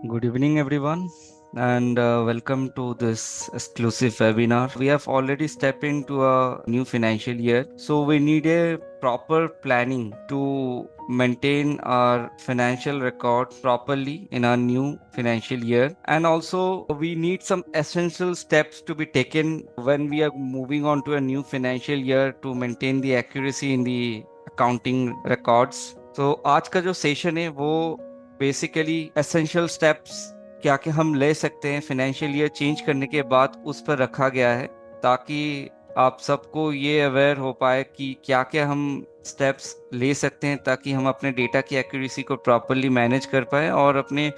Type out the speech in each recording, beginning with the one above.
Good evening, everyone, and welcome to this exclusive webinar. We have already stepped into a new financial year, so we need a proper planning to maintain our financial record properly in our new financial year. And also, we need some essential steps to be taken when we are moving on to a new financial year to maintain the accuracy in the accounting records. तो आज का जो session है वो basically essential steps क्या क्या हम ले सकते हैं फाइनेंशियल ईयर चेंज करने के बाद उस पर रखा गया है, ताकि आप सबको ये अवेयर हो पाए कि क्या क्या हम स्टेप्स ले सकते हैं ताकि हम अपने डेटा की एक्यूरेसी को प्रॉपरली मैनेज कर पाए और अपने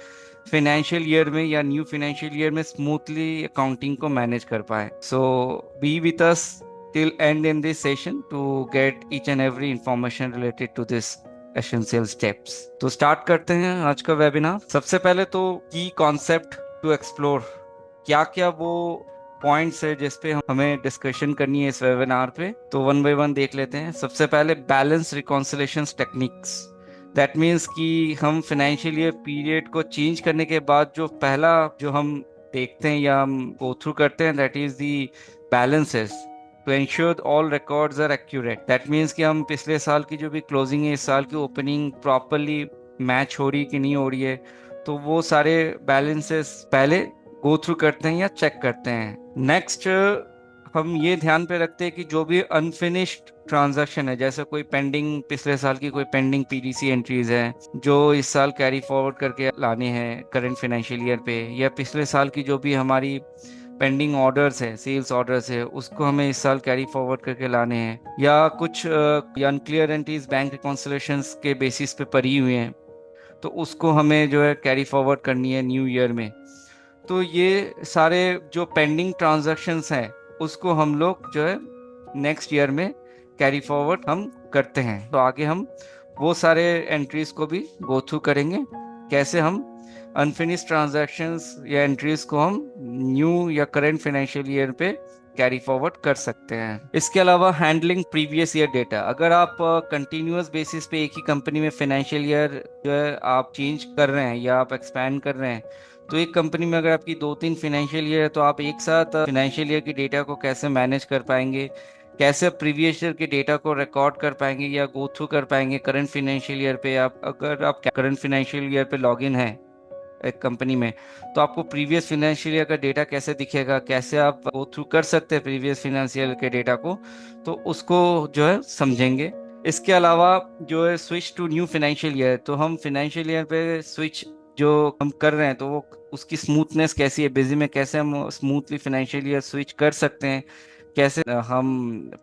फाइनेंशियल ईयर में या न्यू फाइनेंशियल ईयर में स्मूथली अकाउंटिंग को मैनेज कर पाए. So be with us till end in this session to get each and every information related to this essential steps. तो स्टार्ट करते हैं आज का वेबिनार. सबसे पहले तो की कॉन्सेप्ट टू एक्सप्लोर, क्या क्या वो पॉइंट्स है जिस पे हमें डिस्कशन करनी है इस वेबिनार पे, तो वन बाय वन देख लेते हैं. सबसे पहले balance reconciliation techniques. That means कि हम फाइनेंशियल ईयर पीरियड को चेंज करने के बाद जो पहला जो हम देखते हैं या हम गो थ्रू करते हैं, that is the balances to ensure all records are accurate. That means कि हम पिछले साल की जो भी क्लोजिंग है, इस साल की ओपनिंग प्रॉपरली मैच हो रही कि नहीं हो रही है, तो वो सारे बैलेंसेस पहले गो थ्रू करते हैं या चेक करते हैं. नेक्स्ट हम ये ध्यान पे रखते हैं कि जो भी अनफिनिश्ड ट्रांजैक्शन है, जैसे कोई पेंडिंग पिछले साल की कोई पेंडिंग पीडीसी एंट्रीज है जो इस साल कैरी फॉरवर्ड करके लाने हैं करंट फाइनेंशियल ईयर पे, या पिछले साल की जो भी हमारी पेंडिंग ऑर्डर्स है, सेल्स ऑर्डर्स है, उसको हमें इस साल कैरी फॉरवर्ड करके लाने हैं, या कुछ अनक्लियर एंट्रीज बैंक रिकॉन्सिलेशंस के बेसिस पे पड़ी हुई हैं, तो उसको हमें जो है कैरी फॉरवर्ड करनी है न्यू ईयर में. तो ये सारे जो पेंडिंग ट्रांजैक्शंस हैं उसको हम लोग जो है नेक्स्ट ईयर में कैरी फॉरवर्ड हम करते हैं. तो आगे हम वो सारे एंट्रीज को भी गो थ्रू करेंगे, कैसे हम अनफिनिश्ड ट्रांजैक्शंस या एंट्रीज को हम न्यू या करंट फाइनेंशियल ईयर पे कैरी फॉरवर्ड कर सकते हैं. इसके अलावा हैंडलिंग प्रीवियस ईयर डेटा. अगर आप कंटिन्यूअस बेसिस पे एक ही कंपनी में फाइनेंशियल ईयर जो है आप चेंज कर रहे हैं या आप एक्सपैंड कर रहे हैं, तो एक कंपनी में अगर आपकी 2-3 फाइनेंशियल ईयर है तो आप एक साथ फाइनेंशियल ईयर की डेटा को कैसे मैनेज कर पाएंगे, कैसे प्रीवियस ईयर के डेटा को रिकॉर्ड कर पाएंगे या गो थ्रू कर पाएंगे करंट फाइनेंशियल ईयर पे. आप अगर आप करंट फाइनेंशियल ईयर पे लॉग इन है एक कंपनी में, तो आपको प्रीवियस फाइनेंशियल ईयर का डेटा कैसे दिखेगा, कैसे आप गो थ्रू कर सकते हैं प्रीवियस फाइनेंशियल के डेटा को, तो उसको जो है समझेंगे. इसके अलावा जो है switch to new financial year, तो हम फाइनेंशियल ईयर पे स्विच जो हम कर रहे हैं तो वो उसकी स्मूथनेस कैसी है, बिजी में कैसे हम स्मूथली फाइनेंशियल ईयर स्विच कर सकते हैं, कैसे हम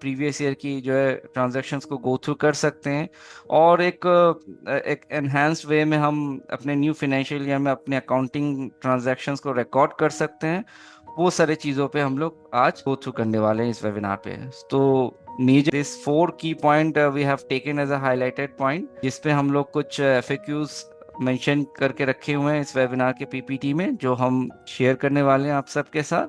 प्रीवियस ईयर की जो है ट्रांजैक्शंस को गो थ्रू कर सकते हैं, और एक एनहांस्ड वे में हम अपने न्यू फाइनेंशियल ईयर में अपने अकाउंटिंग ट्रांजैक्शंस को रिकॉर्ड कर सकते हैं. वो सारे चीज़ों पे हम लोग आज गो थ्रू करने वाले हैं इस वेबिनार पे. तो major this 4 key point we have taken as a highlighted point, जिसपे हम लोग कुछ एफएक्यूज मेंशन करके रखे हुए हैं इस वेबिनार के पीपीटी में, जो हम शेयर करने वाले हैं आप सबके साथ.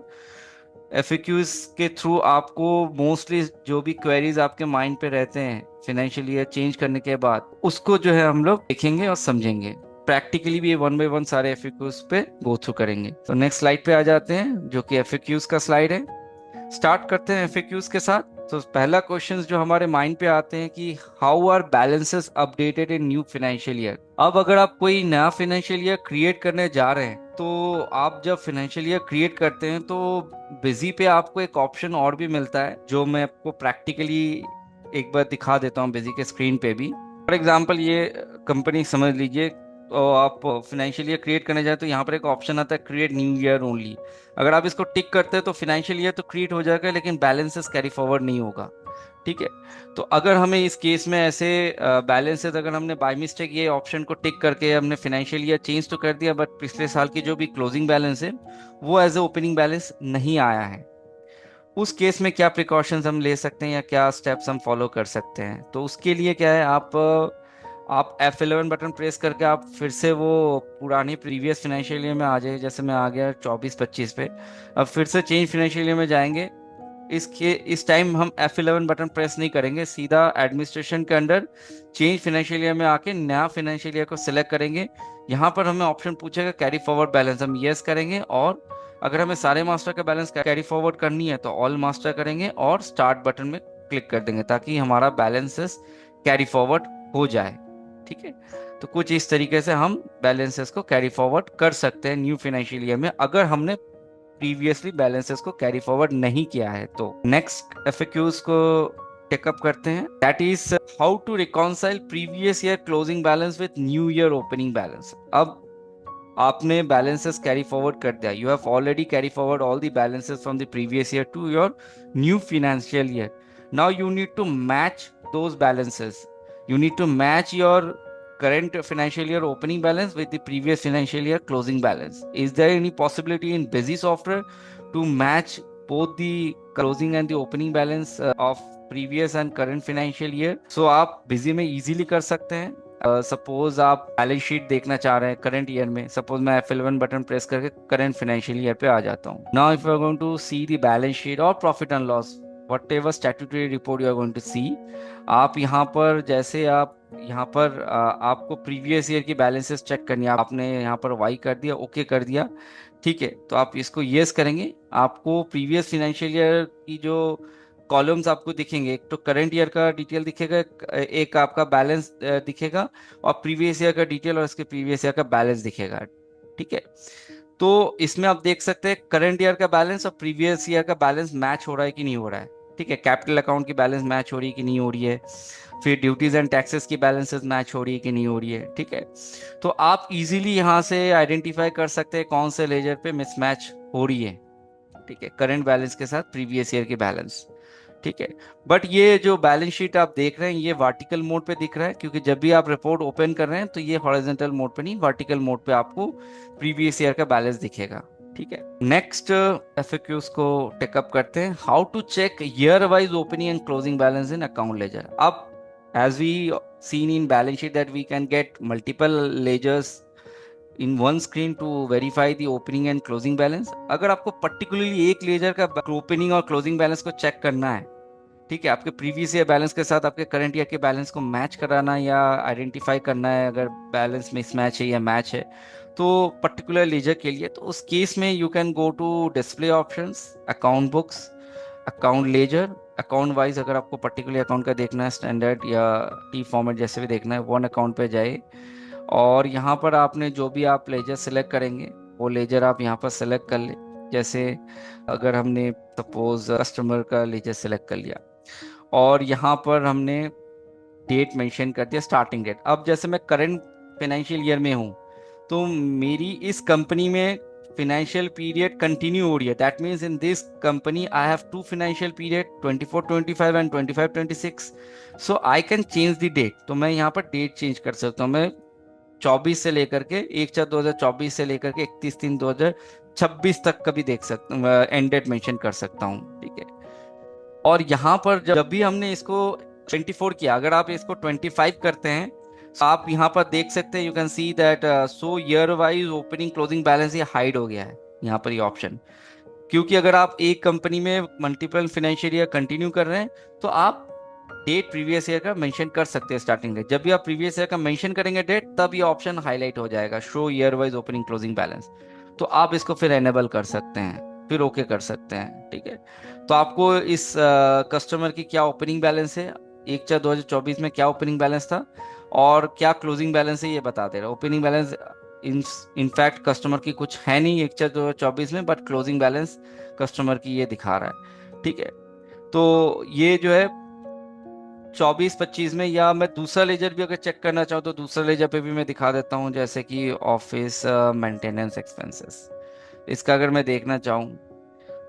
एफएक्यूज के थ्रू आपको मोस्टली जो भी क्वेरीज आपके माइंड पे रहते हैं फाइनेंशियल ईयर चेंज करने के बाद, उसको जो है हम लोग देखेंगे और समझेंगे. प्रैक्टिकली भी ये वन बाय वन सारे एफएक्यूज पे गो थ्रू करेंगे. तो नेक्स्ट स्लाइड पे आ जाते हैं, जो कि एफएक्यूज का स्लाइड है. स्टार्ट करते हैं एफएक्यूज के साथ. तो पहला क्वेश्चन जो हमारे माइंड पे आते हैं कि how are balances updated in new financial year. अब अगर आप कोई नया फाइनेंशियल ईयर क्रिएट करने जा रहे हैं, तो आप जब फाइनेंशियल ईयर क्रिएट करते हैं तो बिजी पे आपको एक ऑप्शन और भी मिलता है, जो मैं आपको प्रैक्टिकली एक बार दिखा देता हूँ बिजी के स्क्रीन पे भी. फॉर एग्जाम्पल ये कंपनी समझ लीजिए, तो आप फाइनेंशियल ईयर क्रिएट करने जाए तो यहाँ पर एक ऑप्शन आता है क्रिएट न्यू ईयर ओनली. अगर आप इसको टिक करते हैं तो फाइनेंशियल ईयर तो क्रिएट हो जाएगा लेकिन बैलेंसेस कैरी फॉरवर्ड नहीं होगा. ठीक है. तो अगर हमें इस केस में ऐसे बैलेंसेस, अगर हमने बाय मिस्टेक ये ऑप्शन को टिक करके हमने फाइनेंशियल ईयर चेंज तो कर दिया, बट पिछले साल की जो भी क्लोजिंग बैलेंस है वो एज ए ओपनिंग बैलेंस नहीं आया है, उस केस में क्या प्रिकॉशंस हम ले सकते हैं या क्या स्टेप्स हम फॉलो कर सकते हैं. तो उसके लिए क्या है, आप F11 बटन प्रेस करके आप फिर से वो पुरानी प्रीवियस फाइनेंशियल ईयर में आ जाए. जैसे मैं आ गया 24-25 पे, अब फिर से चेंज फाइनेंशियल ईयर में जाएंगे इस टाइम हम F11 बटन प्रेस नहीं करेंगे, सीधा एडमिनिस्ट्रेशन के अंडर चेंज फाइनेंशियल ईयर में आके नया फाइनेंशियल ईयर को सिलेक्ट करेंगे। यहाँ पर हमें ऑप्शन पूछेगा कैरी फॉरवर्ड बैलेंस, हम यस करेंगे। और अगर हमें सारे मास्टर का बैलेंस कैरी फॉरवर्ड करनी है तो ऑल मास्टर करेंगे और स्टार्ट बटन में क्लिक कर देंगे ताकि हमारा बैलेंसेस कैरी फॉरवर्ड हो जाए। ठीक है, तो कुछ इस तरीके से हम बैलेंसेस को कैरी फॉरवर्ड कर सकते हैं न्यू फाइनेंशियल ईयर में, अगर हमने प्रीवियसली बैलेंसेस को कैरी फॉरवर्ड नहीं किया है तो। नेक्स्ट एफएक्यूज को टेकअप करते हैं, that is how to reconcile previous year closing balance with new year opening balance. अब आपने बैलेंसेस कैरी फॉरवर्ड कर दिया, you have already carry forward all the balances from the previous year to your new financial year. Now you need to match those balances, you need to match your current financial year opening balance with the previous financial year closing balance. Is there any possibility in busy software to match both the closing and the opening balance of previous and current financial year? So आप busy में easily कर सकते हैं। Suppose आप balance sheet देखना चाह रहे हैं करंट ईयर में, सपोज मैं F11 बटन प्रेस करके करंट फाइनेंशियल ईयर पे आ जाता हूँ। Now if you are going to see the balance sheet और profit and loss, whatever statutory report you are going to see, आप यहाँ पर जैसे आप यहाँ पर आपको प्रीवियस ईयर की बैलेंसेस चेक करनी है, आपने यहाँ पर वाई कर दिया, ओके कर दिया, ठीक है, तो आप इसको यस करेंगे। आपको प्रीवियस फाइनेंशियल ईयर की जो कॉलम्स आपको दिखेंगे, एक तो करंट ईयर का डिटेल दिखेगा, एक आपका बैलेंस दिखेगा, और प्रीवियस ईयर का डिटेल और इसके प्रीवियस ईयर का बैलेंस दिखेगा। ठीक है, तो इसमें आप देख सकते हैं करंट ईयर का बैलेंस और प्रीवियस ईयर का बैलेंस मैच हो रहा है कि नहीं हो रहा है। ठीक है, कैपिटल अकाउंट की बैलेंस मैच हो रही है कि नहीं हो रही है, फिर ड्यूटीज एंड टैक्सेस की बैलेंसेस मैच हो रही है कि नहीं हो रही है। ठीक है, तो आप इजीली यहाँ से आइडेंटिफाई कर सकते हैं कौन से लेजर पे मिसमैच हो रही है। ठीक है, करंट बैलेंस के साथ प्रीवियस ईयर की बैलेंस। ठीक है, बट ये जो बैलेंस शीट आप देख रहे हैं ये वर्टिकल मोड पे दिख रहा है, क्योंकि जब भी आप रिपोर्ट ओपन कर रहे हैं तो ये हॉरिजॉन्टल मोड पे नहीं, वर्टिकल मोड पे आपको प्रीवियस ईयर का बैलेंस दिखेगा। ठीक है, नेक्स्ट एफएक्यूज को टेकअप करते हैं, how to check year wise opening and closing balance in account ledger. अब as we seen in balance sheet that we can get multiple ledgers in one screen to verify the opening and closing balance। अगर आपको particularly एक laser का opening और closing balance को check करना है, ठीक है, आपके प्रीवियस ईयर बैलेंस के साथ आपके करंट ईयर के बैलेंस को मैच कराना या आइडेंटिफाई करना है अगर बैलेंस मिसमैच है या मैच है, तो पर्टिकुलर लेजर के लिए, तो उस केस में you can go to display options, account books, account ledger, account wise अगर आपको पर्टिकुलर अकाउंट का देखना है, स्टैंडर्ड या टी फॉर्मेट जैसे भी देखना है, वन अकाउंट पे जाए और यहाँ पर आपने जो भी आप लेजर सेलेक्ट करेंगे वो लेजर आप यहाँ पर सेलेक्ट कर ले। जैसे अगर हमने सपोज कस्टमर का लेजर सेलेक्ट कर लिया और यहाँ पर हमने डेट मेंशन कर दिया, स्टार्टिंग डेट। अब जैसे मैं करंट फाइनेंशियल ईयर में हूँ तो मेरी इस कंपनी में financial period continue हो रही है, that means in this company I have two financial period 24-25 and 25-26, so I can change the date. तो मैं यहाँ पर डेट चेंज कर सकता हूँ, मैं 24 से लेकर के 1/4/2024 से लेकर के 31/3/2026 तक का भी देख सकता हूँ, एंड डेट मेंशन कर सकता हूँ। ठीक है, और यहाँ पर जब भी हमने इसको 24 किया, अगर आप इसको 25 करते हैं तो आप यहाँ पर देख सकते हैं, you can see that so year wise opening closing balance ये हाइड हो गया है यहाँ पर ये ऑप्शन, क्योंकि अगर आप एक कंपनी में मल्टीपल फाइनेंशियल ईयर कंटिन्यू कर रहे हैं तो आप डेट प्रीवियस ईयर का मेंशन कर सकते हैं स्टार्टिंग डेट। जब भी आप प्रीवियस ईयर का मेंशन करेंगे डेट, तब ये ऑप्शन हाईलाइट हो जाएगा, show year wise opening closing balance. तो आप इसको फिर एनेबल कर सकते हैं, फिर ओके कर सकते हैं। ठीक है, तो आपको इस कस्टमर की क्या ओपनिंग बैलेंस है, 1/4/2024 में क्या ओपनिंग बैलेंस था और क्या क्लोजिंग बैलेंस है ये बता दे रहा है। ओपनिंग बैलेंस इनफैक्ट कस्टमर की कुछ है नहीं 1/4/2024 में, बट क्लोजिंग बैलेंस कस्टमर की ये दिखा रहा है। ठीक है, तो ये जो है 24-25 में, या मैं दूसरा लेजर भी अगर चेक करना चाहूँ तो दूसरा लेजर पे भी मैं दिखा देता हूँ, जैसे कि ऑफिस मेंटेनेंस एक्सपेंसेस। इसका अगर मैं देखना चाहूँ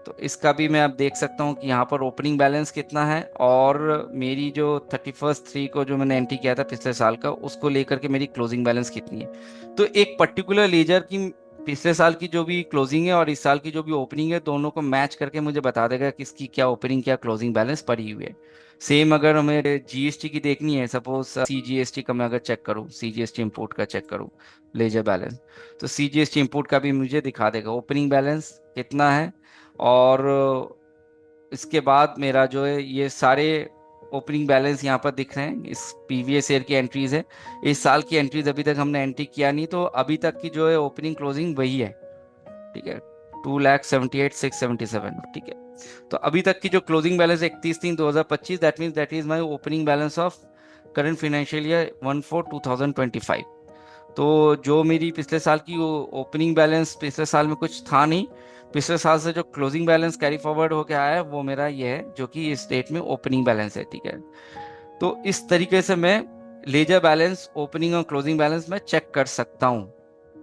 तो इसका भी मैं अब देख सकता हूँ कि यहाँ पर ओपनिंग बैलेंस कितना है और मेरी जो 31/3 को जो मैंने एंट्री किया था पिछले साल का, उसको लेकर के मेरी क्लोजिंग बैलेंस कितनी है। तो एक पर्टिकुलर लेजर की पिछले साल की जो भी क्लोजिंग है और इस साल की जो भी ओपनिंग है, दोनों को मैच करके मुझे बता देगा कि इसकी क्या ओपनिंग क्या क्लोजिंग बैलेंस पड़ी हुई है। सेम अगर हमें जीएसटी की देखनी है, सपोज सीजीएसटी का मैं अगर चेक करूँ, सीजीएसटी इंपोर्ट का चेक करूँ लेजर बैलेंस, तो सीजीएसटी इंपोर्ट का भी मुझे दिखा देगा ओपनिंग बैलेंस कितना है और इसके बाद मेरा जो है ये सारे ओपनिंग बैलेंस यहाँ पर दिख रहे हैं, इस प्रीवियस ईयर की एंट्रीज है। इस साल की एंट्रीज अभी तक हमने एंट्री किया नहीं, तो अभी तक की जो है ओपनिंग क्लोजिंग वही है। ठीक है, 2,78,677। ठीक है, तो अभी तक की जो closing balance 31/3/2025, that means that is my opening balance of current financial year 1/4/2025। तो जो मेरी पिछले साल की ओपनिंग बैलेंस, पिछले साल में कुछ था नहीं, पिछले साल से जो क्लोजिंग बैलेंस कैरी फॉरवर्ड होके आया है वो मेरा ये है, जो कि इस डेट में ओपनिंग बैलेंस है। ठीक है, तो इस तरीके से मैं लेजर बैलेंस, ओपनिंग और क्लोजिंग बैलेंस में चेक कर सकता हूँ।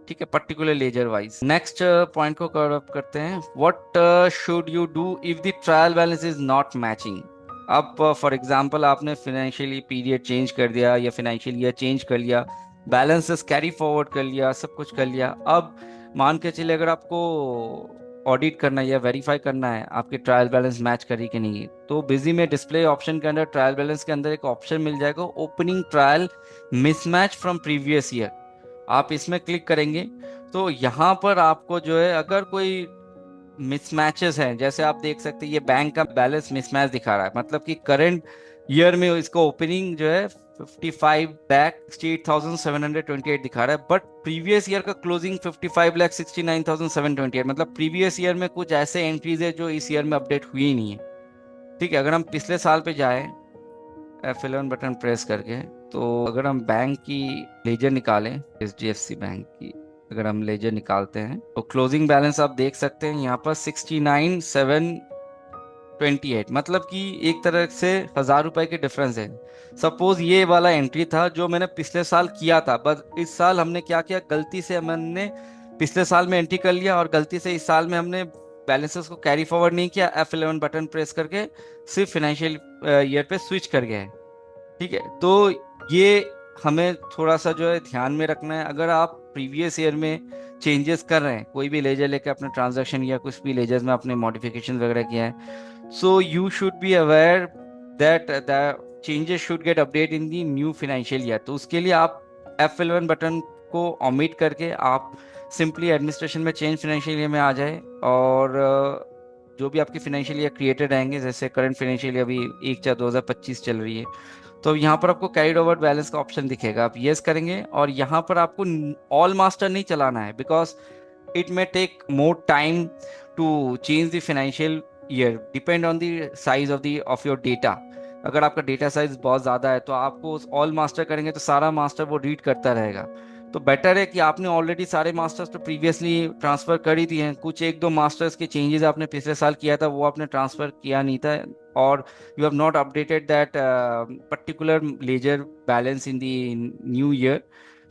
ठीक है, particular ledger wise. Next point को कवर अप करते हैं। What should you do if the trial balance is not matching. अब फॉर एग्जांपल आपने फाइनेंशियली पीरियड चेंज कर दिया या फाइनेंशियल ईयर चेंज कर लिया, बैलेंसेस कैरी फॉरवर्ड कर लिया, सब कुछ कर लिया। अब मान के चलिए अगर आपको ऑडिट करना है या वेरीफाई करना है आपके ट्रायल बैलेंस मैच करी कि नहीं, तो बिजी में डिस्प्ले ऑप्शन के अंदर ट्रायल बैलेंस के अंदर एक ऑप्शन मिल जाएगा, opening trial mismatch from previous year. आप इसमें क्लिक करेंगे तो यहाँ पर आपको जो है अगर कोई मिसमैचेस हैं, जैसे आप देख सकते हैं ये बैंक का बैलेंस मिसमैच दिखा रहा है, मतलब कि करंट ईयर में इसको ओपनिंग जो है 55,68,728 दिखा रहा है, बट प्रीवियस ईयर का क्लोजिंग 55,69,728, मतलब प्रीवियस ईयर में कुछ ऐसे एंट्रीज है जो इस ईयर में अपडेट हुई ही नहीं है। ठीक है, अगर हम पिछले साल पे जाए F11 बटन प्रेस करके, तो अगर हम बैंक की लेजर निकालें, HDFC बैंक की अगर हम लेजर निकालते हैं तो क्लोजिंग बैलेंस आप देख सकते हैं यहाँ पर 69,728, मतलब कि एक तरह से 1,000 रुपए के डिफरेंस है। सपोज ये वाला एंट्री था जो मैंने पिछले साल किया था, बस इस साल हमने क्या किया, गलती से हमने पिछले साल में एंट्री कर लिया और गलती से इस साल में हमने बैलेंसेस को कैरी फॉरवर्ड नहीं किया, F11 बटन प्रेस करके सिर्फ फाइनेंशियल ईयर पे स्विच कर गया है। ठीक है, तो ये हमें थोड़ा सा जो है ध्यान में रखना है। अगर आप प्रीवियस ईयर में चेंजेस कर रहे हैं, कोई भी लेजर लेके अपने ट्रांजैक्शन या कुछ भी लेजर्स में अपने मॉडिफिकेशन वगैरह किया है, so you should be aware that the changes should get update in the new financial year. तो उसके लिए आप F11 बटन को ओमिट करके आप सिंपली एडमिनिस्ट्रेशन में चेंज फाइनेंशियल ईयर में आ जाए, और जो भी आपकी फाइनेंशियल ईयर क्रिएटेड रहेंगे, जैसे करंट फाइनेंशियल ईयर अभी 1/4/2025 चल रही है, तो यहाँ पर आपको कैरिड ओवर बैलेंस का ऑप्शन दिखेगा, आप यस करेंगे और यहाँ पर आपको ऑल मास्टर नहीं चलाना है, because it may take more time to change the financial year, depend on the size of your data. अगर आपका डेटा साइज बहुत ज़्यादा है तो आपको उस ऑल मास्टर करेंगे तो सारा मास्टर वो रीड करता रहेगा। तो बेटर है कि आपने ऑलरेडी सारे मास्टर्स तो प्रीवियसली ट्रांसफर कर ही दिए हैं, कुछ एक दो मास्टर्स के चेंजेस आपने पिछले साल किया था वो आपने ट्रांसफर किया नहीं था, और you have not updated that particular ledger balance in the new year,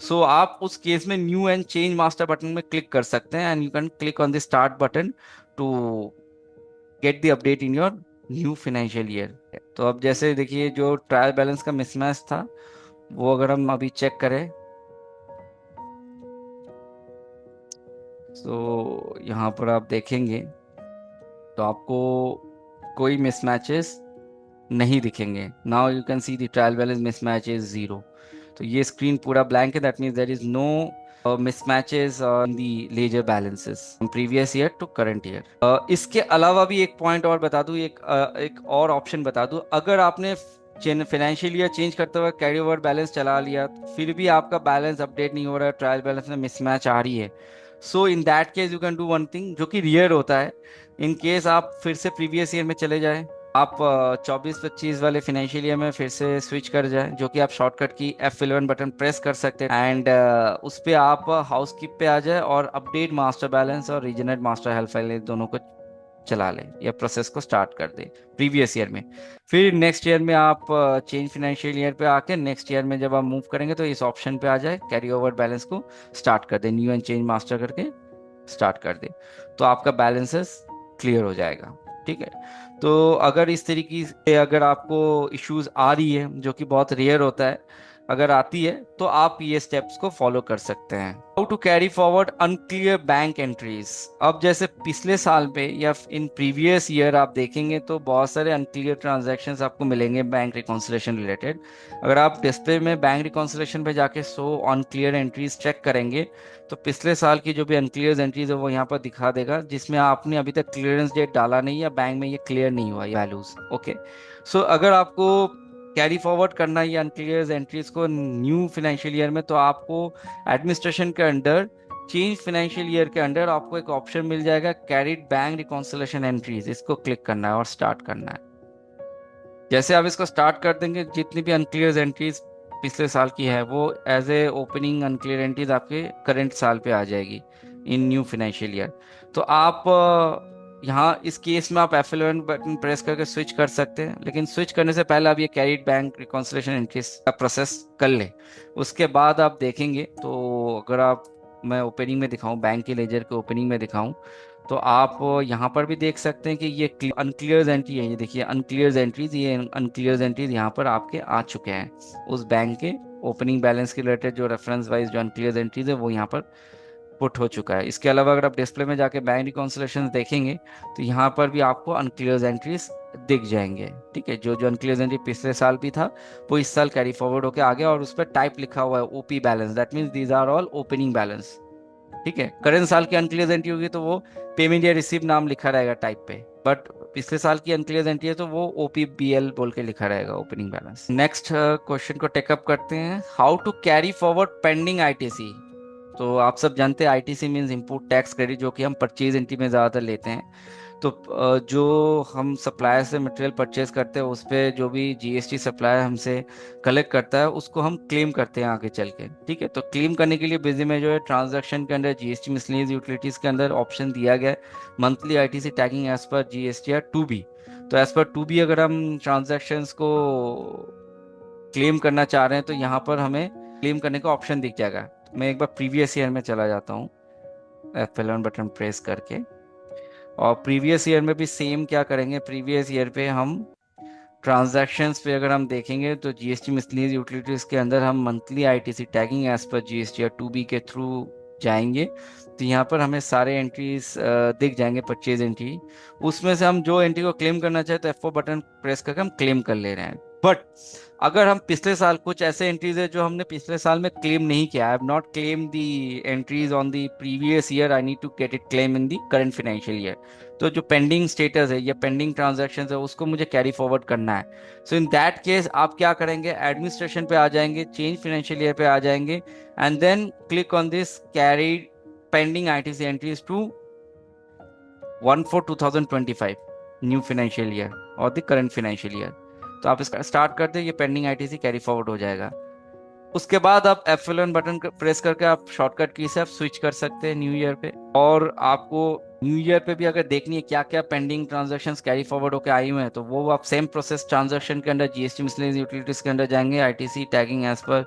so आप उस केस में new and change master button में क्लिक कर सकते हैं, and you can click on the start button to get the update in your new financial year. तो अब जैसे देखिए जो ट्रायल बैलेंस का मिसमैच था वो अगर हम अभी चेक करें, तो यहाँ पर आप देखेंगे तो आपको कोई मिसमैचेस नहीं दिखेंगे। Now you can see the trial balance mismatch is 0। तो ये स्क्रीन पूरा ब्लैंक है, that means there is no mismatches on the ledger balances from previous year to current year. इसके अलावा भी एक पॉइंट और बता दूं, एक और ऑप्शन बता दूं, अगर आपने फाइनेंशियल ईयर चेंज करते हुए कैरी ओवर बैलेंस चला लिया फिर भी आपका बैलेंस अपडेट नहीं हो रहा है, ट्रायल बैलेंस में मिसमैच आ रही है, so in that case you can do one thing जो कि रियर होता है। इन केस आप फिर से प्रीवियस ईयर में चले जाएं, आप 24-25 वाले फाइनेंशियल ईयर में फिर से स्विच कर जाए, जो कि आप शॉर्टकट की F11 बटन प्रेस कर सकते हैं, एंड उस पे आप हाउस कीप पे आ जाए और अपडेट मास्टर बैलेंस और रीजनरेट मास्टर हेल्प फाइल दोनों को चला लें या प्रोसेस को स्टार्ट कर दें प्रीवियस ईयर में। फिर नेक्स्ट ईयर में आप चेंज फाइनेंशियल ईयर पे आके नेक्स्ट ईयर में जब आप मूव करेंगे तो इस ऑप्शन पे आ जाए, कैरी ओवर बैलेंस को स्टार्ट कर दें, न्यू एंड चेंज मास्टर करके स्टार्ट कर दें, तो आपका बैलेंसेस क्लियर हो जाएगा। ठीक है, तो अगर इस तरीके से अगर आपको इश्यूज आ रही है, जो कि बहुत रेयर होता है, अगर आती है तो आप ये स्टेप्स को फॉलो कर सकते हैं। How to carry forward unclear bank entries. अब जैसे पिछले साल पे या इन प्रीवियस ईयर आप देखेंगे तो बहुत सारे अनक्लियर ट्रांजैक्शंस आपको मिलेंगे बैंक रिकॉन्सिलेशन रिलेटेड। अगर आप डिस्प्ले में बैंक रिकॉन्सिलेशन पे जाके शो अनक्लियर एंट्रीज चेक करेंगे तो पिछले साल की जो भी अनक्लियर एंट्रीज है वो यहाँ पर दिखा देगा, जिसमें आपने अभी तक क्लियरेंस डेट डाला नहीं या बैंक में ये क्लियर नहीं हुआ ये वैल्यूज। ओके, सो अगर आपको कैरी फॉरवर्ड करना है ये अनक्लियर एंट्रीज को न्यू फाइनेंशियल ईयर में, तो आपको एडमिनिस्ट्रेशन के अंडर चेंज फाइनेंशियल ईयर के अंडर आपको एक ऑप्शन मिल जाएगा कैरिड बैंक रिकॉन्सिलेशन एंट्रीज, इसको क्लिक करना है और स्टार्ट करना है। जैसे आप इसको स्टार्ट कर देंगे जितनी भी अनक्लियर एंट्रीज पिछले साल की है वो as a opening unclear entries आपके करंट साल पे आ जाएगी इन न्यू फाइनेंशियल ईयर। तो आप यहाँ इस केस में आप F11 बटन प्रेस करके स्विच कर सकते हैं, लेकिन स्विच करने से पहले आप ये कैरिड बैंक रिकॉन्सिलेशन एंट्रीज का प्रोसेस कर लें। उसके बाद आप देखेंगे तो अगर आप, मैं ओपनिंग में दिखाऊं, बैंक के लेजर के ओपनिंग में दिखाऊं, तो आप यहाँ पर भी देख सकते हैं कि ये अनक्लियर एंट्री है। ये देखिए अनक्लियर एंट्रीज, ये अनक्लियर एंट्रीज यहाँ पर आपके आ चुके हैं उस बैंक के ओपनिंग बैलेंस के रिलेटेड। जो रेफरेंस वाइज जो अनक्लियर एंट्रीज है वो यहाँ पर पुट हो चुका है। इसके अलावा अगर आप डिस्प्ले में जाके बैंक रिकॉन्सिलेशन देखेंगे तो यहाँ पर भी आपको अनक्लियर एंट्रीज दिख जाएंगे। ठीक है, जो जो अनक्लियर एंट्री पिछले साल भी था वो इस साल कैरी फॉरवर्ड होकर आ गया और उस पर टाइप लिखा हुआ है OP balance, that means these are all opening balance. ठीक है, करंट साल की अनक्लियर एंट्री होगी तो वो पेमेंट या रिसीव नाम लिखा रहेगा टाइप पे, बट पिछले साल की अनक्लियर एंट्री है तो वो ओपीबीएल बोल के लिखा रहेगा ओपनिंग बैलेंस। नेक्स्ट क्वेश्चन को टेकअप करते हैं, how to carry forward pending ITC. तो आप सब जानते हैं ITC means input tax credit, जो कि हम परचेज एंट्री में ज़्यादातर लेते हैं। तो जो हम सप्लायर से मटेरियल परचेज करते हैं उस पर जो भी जीएसटी सप्लायर हमसे कलेक्ट करता है उसको हम क्लेम करते हैं आगे चल के। ठीक है, तो क्लेम करने के लिए बिजी में जो है ट्रांजैक्शन के अंदर जीएसटी मिसलेनियस यूटिलिटीज के अंदर ऑप्शन दिया गया है monthly ITC tagging as per GST या टू बी। तो एज पर टू बी अगर हम ट्रांजैक्शंस को क्लेम करना चाह रहे हैं तो यहाँ पर हमें क्लेम करने का ऑप्शन दिख जाएगा। मैं एक बार प्रीवियस ईयर में चला जाता हूँ F11 बटन प्रेस करके, और प्रीवियस ईयर में भी सेम क्या करेंगे, प्रीवियस ईयर पे हम ट्रांजैक्शंस पे अगर हम देखेंगे तो जीएसटी मिसलेनियस यूटिलिटीज के अंदर हम monthly ITC tagging as per GST या टू बी के थ्रू जाएंगे तो यहाँ पर हमें सारे एंट्रीज दिख जाएंगे परचेज एंट्री। उसमें से हम जो एंट्री को क्लेम करना चाहे तो F4 बटन प्रेस करके हम क्लेम कर ले रहे हैं। बट अगर हम पिछले साल, कुछ ऐसे एंट्रीज है जो हमने पिछले साल में क्लेम नहीं किया, I have not claim the entries on the previous year, I need to get it claim in the current financial year. तो जो पेंडिंग स्टेटस है या पेंडिंग ट्रांजैक्शंस है उसको मुझे कैरी फॉरवर्ड करना है। सो इन दैट केस आप क्या करेंगे, एडमिनिस्ट्रेशन पे आ जाएंगे, चेंज फाइनेंशियल ईयर पे आ जाएंगे and then click on this carry pending ITC entries to 1/4/2025 new financial year और द करंट फाइनेंशियल ईयर। तो आप इसका स्टार्ट कर दे, ये पेंडिंग आईटीसी कैरी फॉरवर्ड हो जाएगा। उसके बाद आप F11 बटन प्रेस करके आप शॉर्टकट की से आप स्विच कर सकते हैं न्यू ईयर पे। और आपको न्यू ईयर पे भी अगर देखनी है क्या क्या पेंडिंग ट्रांजैक्शंस कैरी फॉरवर्ड होकर आई हुए हैं तो वो आप सेम प्रोसेस ट्रांजैक्शन के अंदर जीएसटी मिसलेनियस यूटिलिटीज के अंदर जाएंगे, ITC tagging as per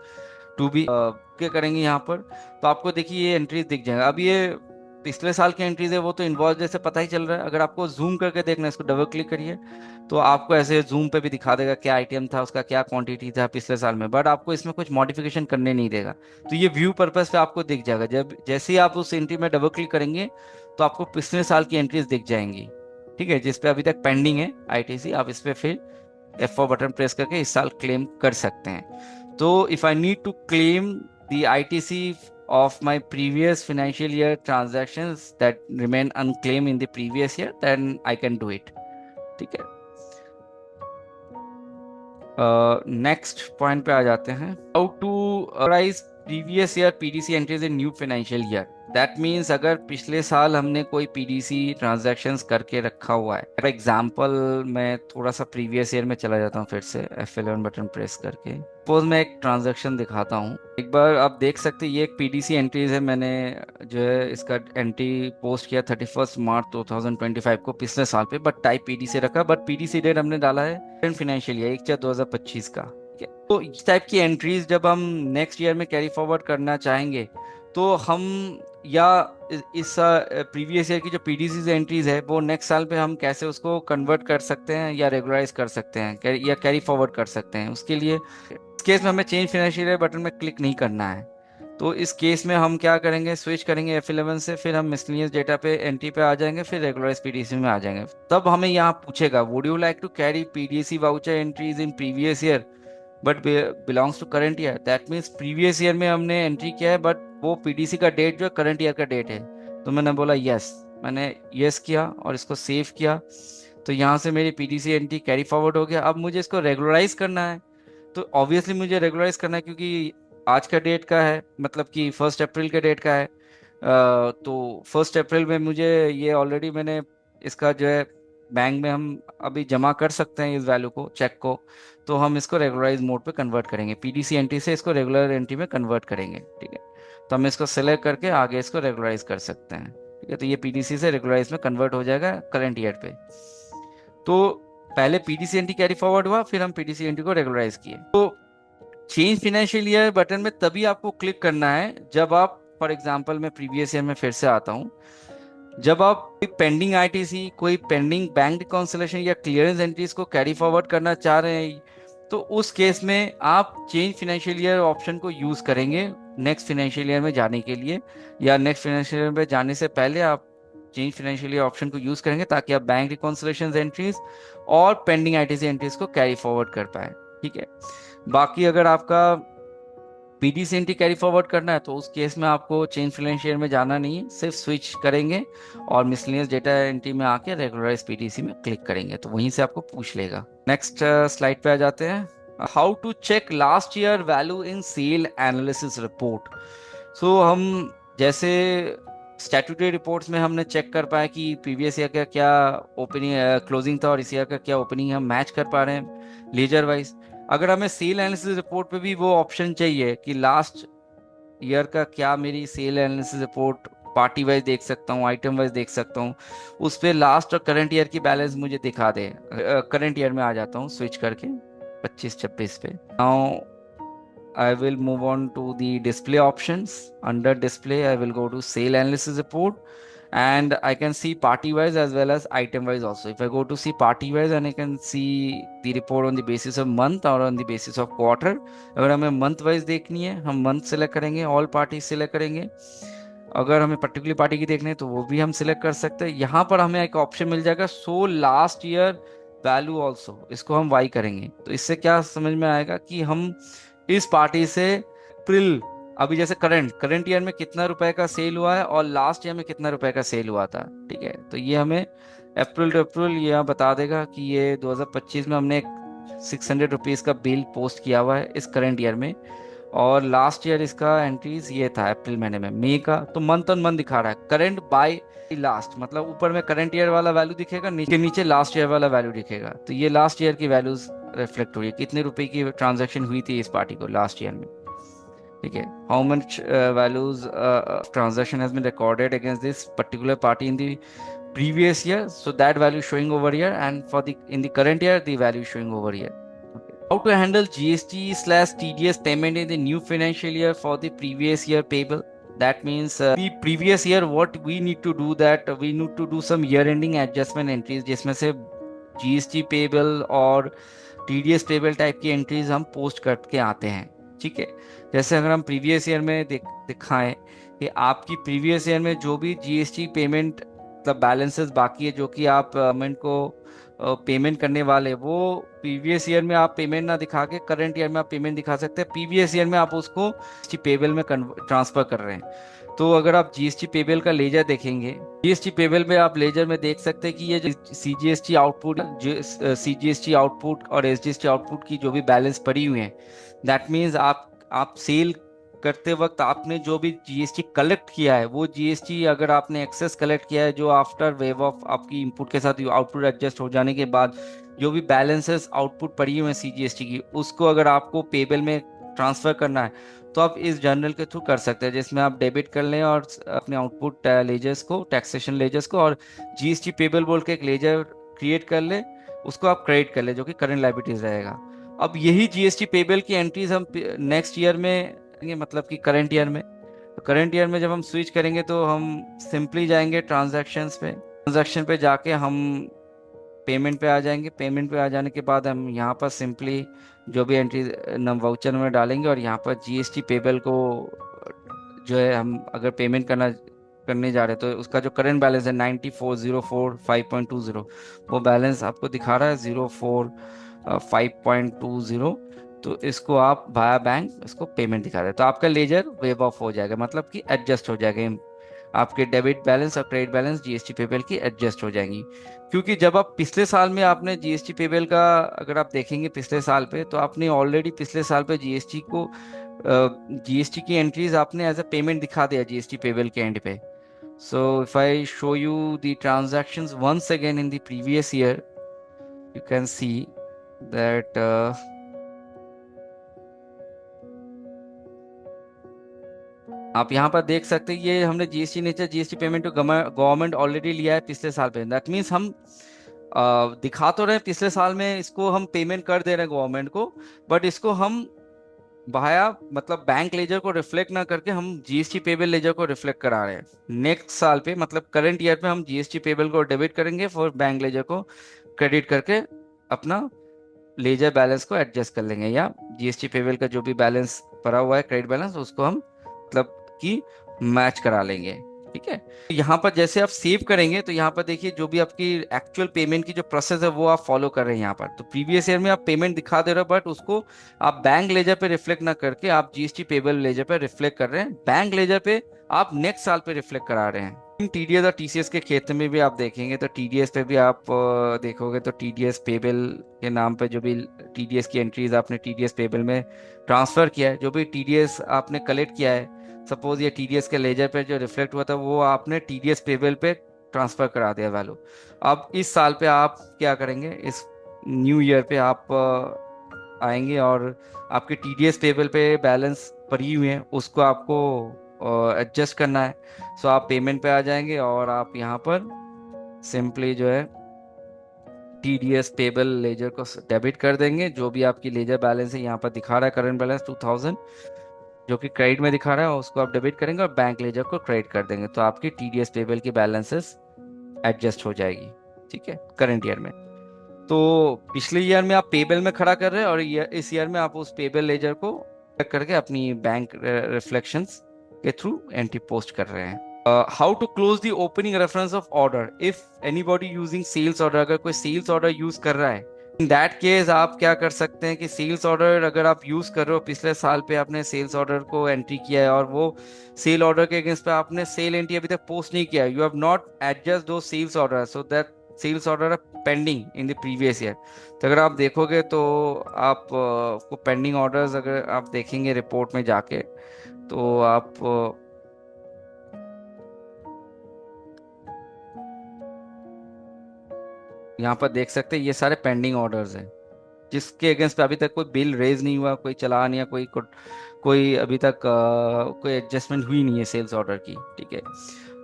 to be क्या करेंगे यहाँ पर, तो आपको देखिए ये एंट्रीज दिख जाएगा। अब ये पिछले साल की एंट्रीज है वो तो इन्वॉल्व जैसे पता ही चल रहा है। अगर आपको जूम करके देखना है, इसको डबल क्लिक करिए तो आपको ऐसे जूम पे भी दिखा देगा क्या आइटम था, उसका क्या क्वांटिटी था पिछले साल में, बट आपको इसमें कुछ मॉडिफिकेशन करने नहीं देगा। तो ये व्यू पर्पस पे आपको दिख जाएगा। जब जैसे ही आप उस एंट्री में डबल क्लिक करेंगे तो आपको पिछले साल की एंट्रीज दिख जाएंगी। ठीक है, जिसपे अभी तक पेंडिंग है आईटीसी, आप इस पे फिर F4 बटन प्रेस करके इस साल क्लेम कर सकते हैं। तो if I need to claim the ITC of my previous financial year transactions that remain unclaimed in the previous year, then I can do it. ठीक है, नेक्स्ट पॉइंट पे आ जाते हैं, how to raise previous year PDC entries in new financial year. That means अगर पिछले साल हमने कोई पीडीसी ट्रांजैक्शंस करके रखा हुआ है, फॉर एग्जांपल मैं थोड़ा सा प्रीवियस ईयर में चला जाता हूँ फिर से F11 बटन प्रेस करके। सपोज मैं एक ट्रांजैक्शन दिखाता हूँ, एक बार आप देख सकते हैं ये एक पीडीसी एंट्रीज है। मैंने जो है इसका एंट्री पोस्ट किया 31 मार्च 2025 को पिछले साल पे, बट टाइप पीडीसी रखा, बट पीडीसी डेट हमने डाला है करंट फाइनेंशियल ईयर 1/4/2025 का। तो इस टाइप की एंट्रीज जब हम नेक्स्ट ईयर में कैरी फॉरवर्ड करना चाहेंगे तो हम या इस प्रीवियस ईयर की जो पीडीसी एंट्रीज है वो नेक्स्ट साल पे हम कैसे उसको कन्वर्ट कर सकते हैं या रेगुलराइज कर सकते हैं या कैरी फॉरवर्ड कर सकते हैं, उसके केस में हमें चेंज फाइनेंशियल ईयर बटन में क्लिक नहीं करना है। तो इस केस में हम क्या करेंगे, स्विच करेंगे F11 से, फिर हम मिसलेनियस डेटा पे एंट्री पे आ जाएंगे, फिर रेगुलराइज पीडीसी में आ जाएंगे। तब हमें यहाँ पूछेगा would you like to carry PDC voucher entries in previous year but belongs to current year. That means previous year में हमने एंट्री किया है बट वो पीडीसी का डेट जो है करंट ईयर का डेट है। तो मैंने बोला यस, मैंने यस किया और इसको सेव किया। तो यहाँ से मेरी पीडीसी एंट्री कैरी फॉरवर्ड हो गया। अब मुझे इसको रेगुलराइज करना है, तो ऑब्वियसली मुझे रेगुलराइज करना है क्योंकि आज का डेट का है, मतलब कि 1 अप्रैल के डेट का है। तो 1 अप्रैल में मुझे ये ऑलरेडी मैंने इसका जो है बैंक में हम अभी जमा कर सकते हैं इस वैल्यू को, चेक को। तो हम इसको रेगुलराइज मोड पे कन्वर्ट करेंगे, पीडीसी एंट्री से इसको रेगुलर एंट्री में कन्वर्ट करेंगे। ठीक है, तो हम इसको सेलेक्ट करके आगे इसको रेगुलराइज कर सकते हैं। ठीक है, तो ये पीडीसी से रेगुलराइज में कन्वर्ट हो जाएगा करंट ईयर पे। तो पहले पीडीसी एंट्री कैरी फॉरवर्ड हुआ, फिर हम पीडीसी एंट्री को रेगुलराइज किए। तो चेंज फाइनेंशियल ईयर बटन में तभी आपको क्लिक करना है जब आप, फॉर एग्जांपल मैं प्रीवियस ईयर में फिर से आता हूं, जब आप कोई पेंडिंग आईटीसी, कोई पेंडिंग बैंक रिकॉन्सिलेशन या क्लियरेंस एंट्रीज को कैरी फॉरवर्ड करना चाह रहे हैं, तो उस केस में आप चेंज फाइनेंशियल ईयर ऑप्शन को यूज करेंगे नेक्स्ट फाइनेंशियल ईयर में जाने के लिए, या नेक्स्ट फाइनेंशियल ईयर में जाने से पहले आप चेंज फाइनेंशियल ईयर ऑप्शन को यूज करेंगे ताकि आप बैंक रिकॉन्सिलेशन एंट्रीज और पेंडिंग आईटीसी एंट्रीज को कैरी फॉरवर्ड कर पाए। ठीक है, बाकी अगर आपका पीडीसी एंट्री कैरी फॉरवर्ड करना है तो उस केस में आपको चेंज फाइनेंशियल में जाना नहीं है, सिर्फ स्विच करेंगे और मिसलेनियस डेटा एंट्री में आके रेगुलराइज पीडीसी में क्लिक करेंगे, तो वहीं से आपको पूछ लेगा। नेक्स्ट स्लाइड पे आ जाते हैं, how to check last year value in sale analysis report. So हम जैसे स्टैट्यूटरी रिपोर्ट्स में हमने चेक कर पाया कि प्रीवियस ईयर का क्या ओपनिंग क्लोजिंग था और इस ईयर का क्या ओपनिंग, हम मैच कर पा रहे हैं लेजर वाइज। अगर हमें सेल एनालिसिस रिपोर्ट पे भी वो ऑप्शन चाहिए कि लास्ट ईयर का क्या मेरी sale analysis report party wise देख सकता हूँ, आइटम वाइज देख सकता हूँ, उस पे लास्ट और करंट ईयर की बैलेंस मुझे दिखा दे। करंट ईयर में आ जाता हूँ स्विच करके 25-26 पे। Now I will move on to the display options. Under display, I will go to sale analysis report and I can see party wise as well as item wise also. If I go to see party wise, and I can see the report on the basis of month or on the basis of quarter. अगर हमें month wise देखनी है हम month select करेंगे, all parties select करेंगे। अगर हमें particular party की देखनी है तो वो भी हम सिलेक्ट कर सकते हैं। यहाँ पर हमें एक ऑप्शन मिल जाएगा so last year value also, इसको हम वाई करेंगे। तो इससे क्या समझ में आएगा कि हम इस पार्टी से अप्रैल, अभी जैसे करंट ईयर में कितना रुपए का सेल हुआ है और लास्ट ईयर में कितना रुपए का सेल हुआ था। ठीक है, तो ये हमें अप्रैल टू अप्रैल ये बता देगा कि ये 2025 में हमने 600 रुपीज का बिल पोस्ट किया हुआ है इस करंट ईयर में, और लास्ट ईयर इसका एंट्रीज ये था अप्रैल महीने में, मई का। तो मंथ ऑन मंथ दिखा रहा है, करंट बाय लास्ट, मतलब ऊपर में करंट ईयर वाला वैल्यू दिखेगा, नीचे नीचे लास्ट ईयर वाला वैल्यू दिखेगा। तो ये लास्ट ईयर की वैल्यूज रिफ्लेक्ट हो रही है, कितने रुपए की ट्रांजैक्शन हुई थी इस पार्टी को लास्ट ईयर में। ठीक है, how much values transaction has been recorded against this particular party in the previous year, so that value showing over here, and for the in the current year the value showing over here. How to handle GST/TDS payment in the new financial year for the previous year payable. That means the previous year what we need to do, that we need to do some year ending adjustment entries जिसमें से GST payable और TDS payable type की entries हम post करके आते हैं। ठीक है, जैसे अगर हम प्रीवियस ईयर में दिखाएं कि आपकी प्रीवियस ईयर में जो भी GST पेमेंट मतलब बैलेंसेस बाकी है जो कि आप गवर्नमेंट को पेमेंट करने वाले, वो प्रीवियस ईयर में आप पेमेंट ना दिखा के करंट ईयर में आप पेमेंट दिखा सकते हैं। प्रीवियस ईयर में आप उसको जीएसटी पेबल में ट्रांसफर कर रहे हैं। तो अगर आप जीएसटी पेबल का लेजर देखेंगे, जीएसटी पेबल में आप लेजर में देख सकते हैं कि ये जो सीजीएसटी आउटपुट, सीजीएसटी आउटपुट और एसजीएसटी आउटपुट की जो भी बैलेंस पड़ी हुई है, दैट मीन्स आप सेल करते वक्त आपने जो भी जीएसटी कलेक्ट किया है, वो जीएसटी अगर आपने एक्सेस कलेक्ट किया है, जो आफ्टर वेव ऑफ आपकी इनपुट के साथ आउटपुट एडजस्ट हो जाने के बाद जो भी बैलेंसेस आउटपुट पड़ी हुई है सीजीएसटी की, उसको अगर आपको पेबल में ट्रांसफर करना है तो आप इस जर्नल के थ्रू कर सकते हैं, जिसमें आप डेबिट कर लें और अपने आउटपुट लेजर्स को, टैक्सेशन लेजर्स को, और जीएसटी पेबल बोल के एक लेजर क्रिएट कर ले, उसको आप क्रेडिट कर ले जो कि करंट लायबिलिटीज रहेगा। अब यही जीएसटी पेबल की एंट्रीज हम नेक्स्ट ईयर में, मतलब कि करंट ईयर में, तो करंट ईयर में जब हम स्विच करेंगे तो हम सिंपली जाएंगे ट्रांजैक्शन पे जाके हम पेमेंट पे आ जाएंगे। पेमेंट पे आ जाने के बाद हम यहाँ पर सिंपली जो भी एंट्री वाउचर में डालेंगे और यहाँ पर जीएसटी पेबल को जो है हम अगर पेमेंट करने जा रहे हैं तो उसका जो करंट बैलेंस है 94,045.20, वो बैलेंस आपको दिखा रहा है 05.20। तो इसको आप वाया बैंक इसको पेमेंट दिखा रहे हैं, तो आपका लेजर वेव ऑफ हो जाएगा, मतलब कि एडजस्ट हो जाएगा। आपके डेबिट बैलेंस और क्रेडिट बैलेंस जीएसटी पेबल की एडजस्ट हो जाएंगी। क्योंकि जब आप पिछले साल में आपने जीएसटी पेबल का अगर आप देखेंगे पिछले साल पे, तो आपने ऑलरेडी पिछले साल पे जीएसटी की एंट्रीज आपने एज अ पेमेंट दिखा दिया जीएसटी पेबल के एंड पे। So if I show you the transactions once again in the previous year, you can see that आप यहाँ पर देख सकते हैं ये हमने जीएसटी नेचर जीएसटी पेमेंट तो गवर्नमेंट ऑलरेडी लिया है पिछले साल पे। दैट मीन्स हम दिखा तो रहे हैं पिछले साल में इसको हम पेमेंट कर दे रहे हैं गवर्नमेंट को, बट इसको हम भाया मतलब बैंक लेजर को रिफ्लेक्ट ना करके हम जीएसटी पेबल लेजर को रिफ्लेक्ट करा रहे हैं। नेक्स्ट साल पे मतलब करंट ईयर पे हम जीएसटी पेबल को डेबिट करेंगे, फिर बैंक लेजर को क्रेडिट करके अपना लेजर बैलेंस को एडजस्ट कर लेंगे, या जीएसटी पेबल का जो भी बैलेंस पड़ा हुआ है क्रेडिट बैलेंस उसको हम मतलब कि मैच करा लेंगे। ठीक है, तो यहाँ पर जैसे आप सेव करेंगे तो यहाँ पर देखिए जो भी आपकी एक्चुअल पेमेंट की जो प्रोसेस है वो आप फॉलो कर रहे हैं यहाँ पर। तो प्रीवियस ईयर में आप पेमेंट दिखा दे रहे हो, बट उसको आप बैंक लेजर पे रिफ्लेक्ट ना करके आप जीएसटी पेबल लेजर पे रिफ्लेक्ट कर रहे हैं। बैंक लेजर पे आप नेक्स्ट साल पे रिफ्लेक्ट करा रहे हैं। टीडीएस और टीसीएस के क्षेत्र में भी आप देखेंगे तो टीडीएस पे भी आप देखोगे तो टीडीएस पेबल के नाम पे जो भी टीडीएस की एंट्रीज आपने टीडीएस पेबल में ट्रांसफर किया है, जो भी टीडीएस आपने कलेक्ट किया है, सपोज ये टीडीएस के लेजर पे जो रिफ्लेक्ट हुआ था वो आपने टीडीएस पेबल पे ट्रांसफर करा दिया वैल्यू। अब इस साल पे आप क्या करेंगे, इस न्यू ईयर पे आप आएंगे और आपके टीडीएस पेबल पे बैलेंस पड़ी हुई है उसको आपको एडजस्ट करना है। सो आप पेमेंट पे आ जाएंगे और आप यहाँ पर सिंपली जो है टीडीएस पेबल लेजर को डेबिट कर देंगे। जो भी आपकी लेजर बैलेंस है यहाँ पर दिखा रहा है करंट बैलेंस 2000 जो कि क्रेडिट में दिखा रहा है, उसको आप डेबिट करेंगे और बैंक लेजर को क्रेडिट कर देंगे, तो आपकी टीडीएस पेबल की बैलेंसेस एडजस्ट हो जाएगी। ठीक है, करंट ईयर में। तो पिछले ईयर में आप पेबल में खड़ा कर रहे हैं और इस ईयर में आप उस पेबल लेजर को करके अपनी बैंक रिफ्लेक्शंस के थ्रू एंट्री पोस्ट कर रहे हैं। How to close the opening reference of order if anybody using sales order, अगर कोई सेल्स ऑर्डर यूज कर रहा है, इन दैट केस आप क्या कर सकते हैं कि सेल्स ऑर्डर अगर आप यूज कर रहे हो, पिछले साल पे आपने सेल्स ऑर्डर को एंट्री किया है और वो सेल ऑर्डर के अगेंस्ट पे आपने सेल एंट्री अभी तक पोस्ट नहीं किया, यू हैव नॉट एडजस्ट दो sales order, so that sales order pending in the previous year. तो अगर आप देखोगे तो आप को पेंडिंग ऑर्डर्स अगर आप देखेंगे रिपोर्ट में जाके तो आप यहाँ पर देख सकते हैं ये सारे पेंडिंग ऑर्डर्स हैं जिसके अगेंस्ट पे अभी तक कोई बिल रेज नहीं हुआ, कोई चलान या कोई अभी तक कोई एडजस्टमेंट हुई नहीं है सेल्स ऑर्डर की। ठीक है,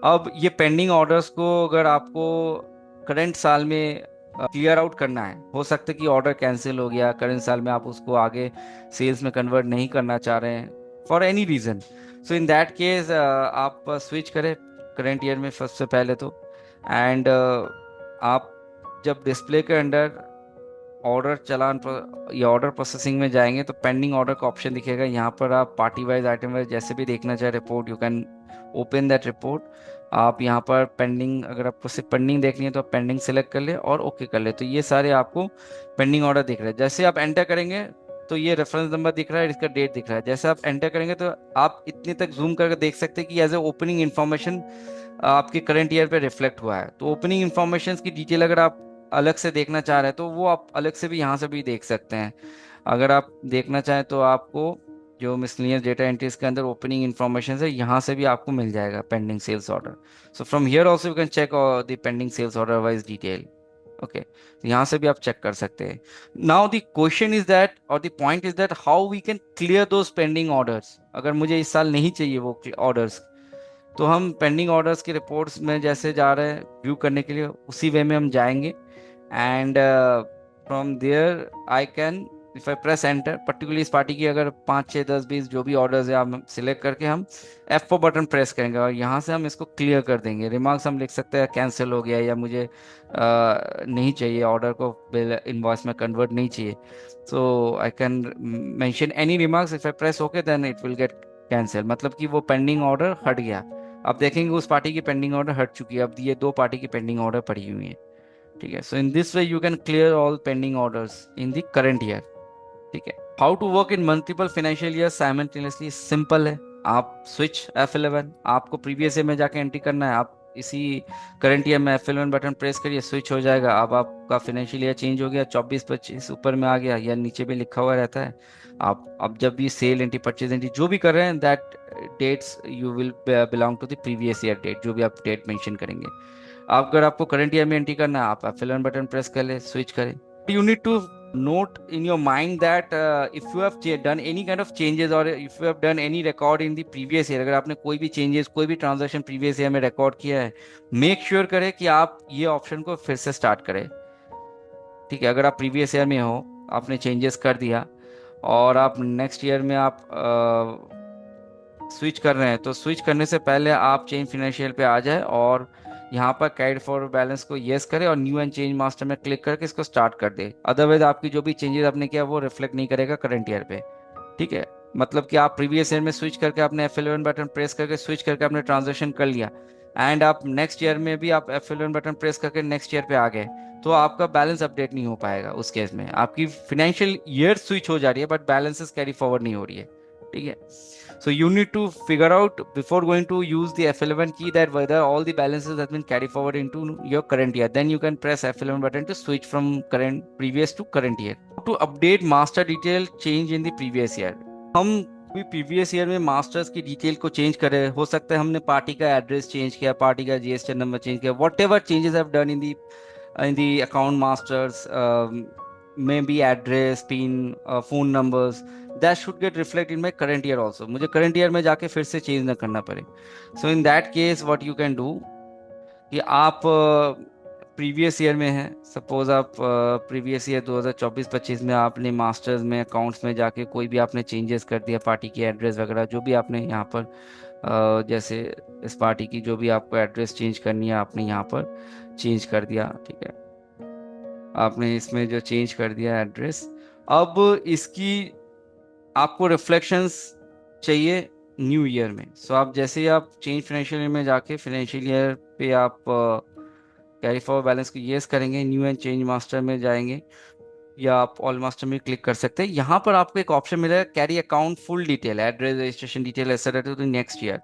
अब ये पेंडिंग ऑर्डर्स को अगर आपको करंट साल में क्लियर आउट करना है, हो सकता है कि ऑर्डर कैंसिल हो गया करंट साल में, आप उसको आगे सेल्स में कन्वर्ट नहीं करना चाह रहे हैं for any reason, so in that case आप स्विच करें करंट ईयर में सबसे पहले तो। एंड आप जब डिस्प्ले के अंदर ऑर्डर चलान या ऑर्डर प्रोसेसिंग में जाएंगे तो पेंडिंग ऑर्डर का ऑप्शन दिखेगा। यहाँ पर आप पार्टी वाइज आइटम वाइज जैसे भी देखना चाहे report, you can open that report. आप यहाँ पर पेंडिंग, अगर आपको सिर्फ पेंडिंग देखनी है तो आप पेंडिंग सेलेक्ट कर ले और ओके कर ले, तो ये सारे आपको पेंडिंग ऑर्डर दिख रहे हैं। जैसे आप एंटर करेंगे तो ये रेफरेंस नंबर दिख रहा है, इसका डेट दिख रहा है। जैसे आप एंटर करेंगे तो आप इतने तक जूम करके देख सकते हैं कि एज ए ओपनिंग इन्फॉर्मेशन आपके करंट ईयर पे रिफ्लेक्ट हुआ है। तो ओपनिंग इन्फॉर्मेशन की डिटेल अगर आप अलग से देखना चाह रहे हैं तो वो आप अलग से भी यहाँ से भी देख सकते हैं। अगर आप देखना चाहें तो आपको जो मिसलेनियस डेटा एंट्रीज के अंदर ओपनिंग इन्फॉर्मेशन है यहाँ से भी आपको मिल जाएगा pending sales order. So from here also you can check the pending sales order wise detail. Okay, तो यहाँ से भी आप चेक कर सकते हैं। Now the question is that और the point is that how we can clear those pending orders. अगर मुझे इस साल नहीं चाहिए वो ऑर्डर्स, तो हम पेंडिंग ऑर्डर्स की रिपोर्ट्स में जैसे जा रहे हैं व्यू करने के लिए, उसी वे में हम जाएंगे and from there I can if I press enter, particularly इस पार्टी की अगर 5 6 10 20 जो भी ऑर्डर्स है आप सिलेक्ट करके हम F4 बटन प्रेस करेंगे और यहाँ से हम इसको क्लियर कर देंगे। रिमार्क्स हम लिख सकते हैं कैंसिल हो गया, या मुझे नहीं चाहिए, ऑर्डर को बिल इनवॉइस में कन्वर्ट नहीं चाहिए। So I can mention any remarks, if I press okay then it will get cancel, मतलब कि वो पेंडिंग ऑर्डर हट गया। अब देखेंगे उस पार्टी की पेंडिंग ऑर्डर हट चुकी है, अब ये 2 पार्टी की पेंडिंग ऑर्डर पड़ी हुई है। ठीक है, so in this way you can clear all pending orders in the current year. ठीक है, how to work in multiple financial year simultaneously, simple है। आप स्विच F11, आपको प्रीवियस ईयर में जाके एंट्री करना है, आप इसी करंट ईयर में F11 बटन प्रेस करिए, स्विच हो जाएगा। अब आपका फाइनेंशियल ईयर चेंज हो गया, 24 25 ऊपर में आ गया या नीचे भी लिखा हुआ रहता है। आप अब जब भी सेल एंट्री, परचेज एंट्री जो भी कर रहे हैं, that dates you will belong to the previous year date, जो भी आप डेट मेंशन करेंगे। आप अगर आपको करंट ईयर में एंट्री करना है, आप F11 बटन प्रेस कर ले, स्विच करें। You need to note in your mind that if you have done any kind of changes or if you have done any record in the previous year, अगर आपने कोई भी changes, कोई भी transaction previous year में record किया है, make sure करें कि आप ये ऑप्शन को फिर से स्टार्ट करें। ठीक है, अगर आप प्रीवियस ईयर में हो, आपने चेंजेस कर दिया और आप नेक्स्ट ईयर में आप स्विच कर रहे हैं, तो स्विच करने से पहले आप चेंज फाइनेंशियल पे आ जाए और यहाँ पर कैरी फॉरवर्ड बैलेंस को येस करें और न्यू एंड चेंज मास्टर में क्लिक करके इसको स्टार्ट कर दे। अदरवाइज आपकी जो भी चेंजेस आपने किया वो रिफ्लेक्ट नहीं करेगा करंट ईयर पे। ठीक है, मतलब कि आप प्रीवियस ईयर में स्विच करके आपने F11 बटन प्रेस करके स्विच करके आपने ट्रांजेक्शन कर लिया, एंड आप नेक्स्ट ईयर में भी आप F11 बटन प्रेस करके नेक्स्ट ईयर पे आ गए, तो आपका बैलेंस अपडेट नहीं हो पाएगा। उस केस में आपकी फाइनेंशियल ईयर स्विच हो जा रही है बट बैलेंसेस कैरी फॉरवर्ड नहीं हो रही है। ठीक है, so you need to figure out before going to use the F11 key that whether all the balances have been carried forward into your current year. Then you can press F11 button to switch from current previous to current year. To update master detail change in the previous year. हम भी previous year में masters की detail को change करें, हो सकता है हमने पार्टी का एड्रेस चेंज किया, पार्टी का जीएसटी नंबर चेंज किया, whatever changes have done in the account masters, maybe address, pin, phone numbers, that should get reflect in my current year also, मुझे current year में जाके फिर से change ना करना पड़े। So in that case what you can do कि आप प्रीवियस ईयर में है, सपोज आप प्रीवियस ईयर 2024-25 में आपने मास्टर्स में अकाउंट्स में जाके कोई भी आपने चेंजेस कर दिया, पार्टी की एड्रेस वगैरह जो भी आपने यहाँ पर जैसे इस पार्टी की जो भी आपको एड्रेस चेंज करनी है आपने यहाँ पर चेंज कर दिया। ठीक है, आपने इसमें जो चेंज कर दिया एड्रेस, अब इसकी आपको रिफ्लेक्शंस चाहिए न्यू ईयर में। सो आप जैसे ही आप चेंज फाइनेंशियल ईयर में जाके फाइनेंशियल ईयर पे आप कैरी फॉरवर्ड बैलेंस को येस करेंगे, न्यू एंड चेंज मास्टर में जाएंगे या आप ऑल मास्टर में क्लिक कर सकते हैं। यहाँ पर आपको एक ऑप्शन मिलेगा carry account full detail, address, registration detail etcetera to next year.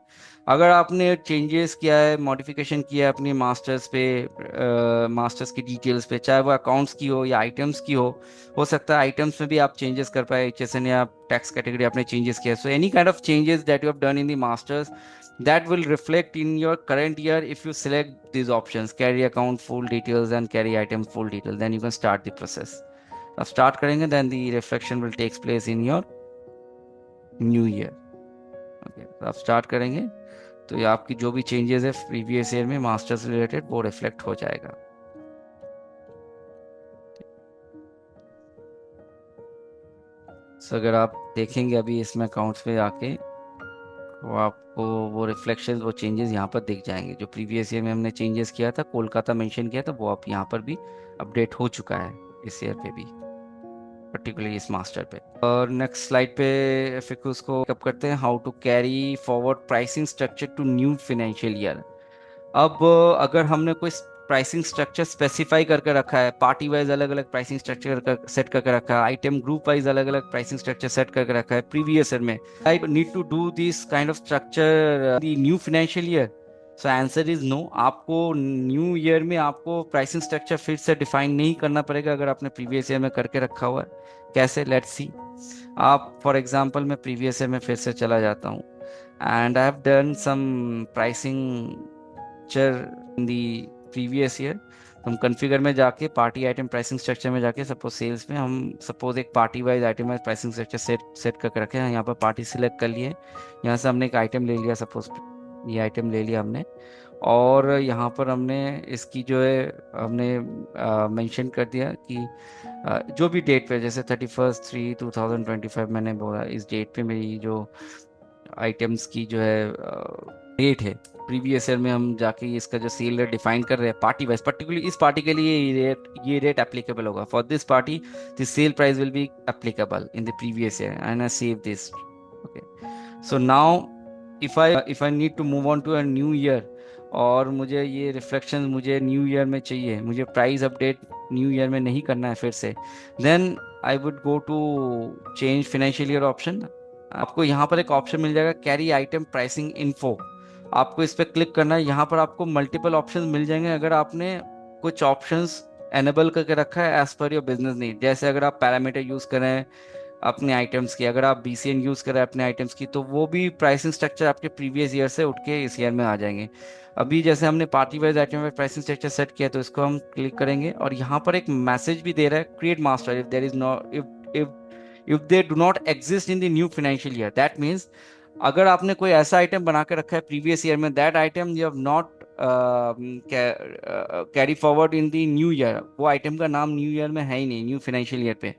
अगर आपने चेंजेस किया है, मॉडिफिकेशन किया है अपनी मास्टर्स पे, मास्टर्स की डिटेल्स पे, चाहे वो अकाउंट्स की हो या आइटम्स की हो सकता है आइटम्स में भी आप चेंजेस कर पाए, HSN या टैक्स कैटेगरी आपने चेंजेस किया। So any kind of changes that you have done in the masters that will reflect in your current year if you select these options, carry account full details and carry items full details, then you can start the process। अब start करेंगे then the reflection will takes place in your new year. Okay, तो आप start करेंगे तो ये आपकी जो भी चेंजेस है प्रीवियस ईयर में मास्टर्स रिलेटेड वो रिफ्लेक्ट हो जाएगा। सो अगर आप देखेंगे अभी इसमें अकाउंट्स पे आके तो आपको वो रिफ्लेक्शन, वो चेंजेस यहाँ पर दिख जाएंगे। जो प्रीवियस ईयर में हमने चेंजेस किया था, कोलकाता मेंशन किया था, वो अब यहाँ पर भी अपडेट हो चुका है इस ईयर पे भी, पर्टिकुलरली इस मास्टर पे। और नेक्स्ट स्लाइड पे फिर उसको कब करते हैं, how to carry forward pricing structure to new financial year. अब अगर हमने कोई प्राइसिंग स्ट्रक्चर स्पेसिफाई करके रखा है, पार्टी वाइज अलग अलग प्राइसिंग स्ट्रक्चर सेट करके रखा है, आइटम ग्रुप वाइज अलग अलग प्राइसिंग स्ट्रक्चर सेट करके रखा है प्रीवियस ईयर में, I need to do this kind of structure the new financial year. So answer is no, आपको न्यू ईयर में आपको प्राइसिंग स्ट्रक्चर फिर से डिफाइन नहीं करना पड़ेगा अगर आपने प्रीवियस ईयर में करके रखा हुआ है। कैसे, लेट्स सी। आप फॉर एग्जांपल मैं प्रीवियस ईयर में फिर से चला जाता हूँ and I have done some pricing in the previous year. हम कॉन्फ़िगर में जाके पार्टी आइटम प्राइसिंग स्ट्रक्चर में जाके सपोज सेल्स में हम सपोज एक party wise item wise pricing structure set करके रखे हैं। यहाँ पर पार्टी सिलेक्ट कर लिए, यहाँ से हमने एक आइटम ले लिया, सपोज ये आइटम ले लिया हमने, और यहाँ पर हमने इसकी जो है हमने मेंशन कर दिया कि जो भी डेट पे, जैसे 31/3/2025 मैंने बोला, इस डेट पे मेरी जो आइटम्स की जो है रेट है, प्रीवियस ईयर में हम जाके इसका जो सेल रेट डिफाइन कर रहे हैं पार्टी वाइज, पर्टिकुलरली इस पार्टी के लिए ये रेट एप्लीकेबल होगा। For this party the sale price will be applicable in the previous year and I save this. Okay, so now if I need to move on to a new year, और मुझे ये reflection मुझे new year में चाहिए, मुझे price update new year में नहीं करना है फिर से, then I would go to change financial year option. आपको यहाँ पर एक ऑप्शन मिल जाएगा, कैरी आइटम प्राइसिंग इन्फो। आपको इस पर क्लिक करना है। यहाँ पर आपको मल्टीपल ऑप्शंस मिल जाएंगे अगर आपने कुछ ऑप्शंस एनेबल करके रखा है as per your business need. जैसे अगर आप पैरामीटर यूज कर रहे हैं अपने आइटम्स की, अगर आप बीसीएन यूज कर रहे हैं अपने आइटम्स की, तो वो भी प्राइसिंग स्ट्रक्चर आपके प्रीवियस ईयर से उठ के इस ईयर में आ जाएंगे। अभी जैसे हमने पार्टी वाइज आइटम में प्राइसिंग स्ट्रक्चर सेट किया, तो इसको हम क्लिक करेंगे और यहाँ पर एक मैसेज भी दे रहा है, create master if there is not if they do not exist in the new financial year. That means अगर आपने कोई ऐसा आइटम बना के रखा है प्रीवियस ईयर में, that item you have not carry forward in the new year, वो आइटम का नाम न्यू ईयर में है ही नहीं, न्यू फाइनेंशियल ईयर पे।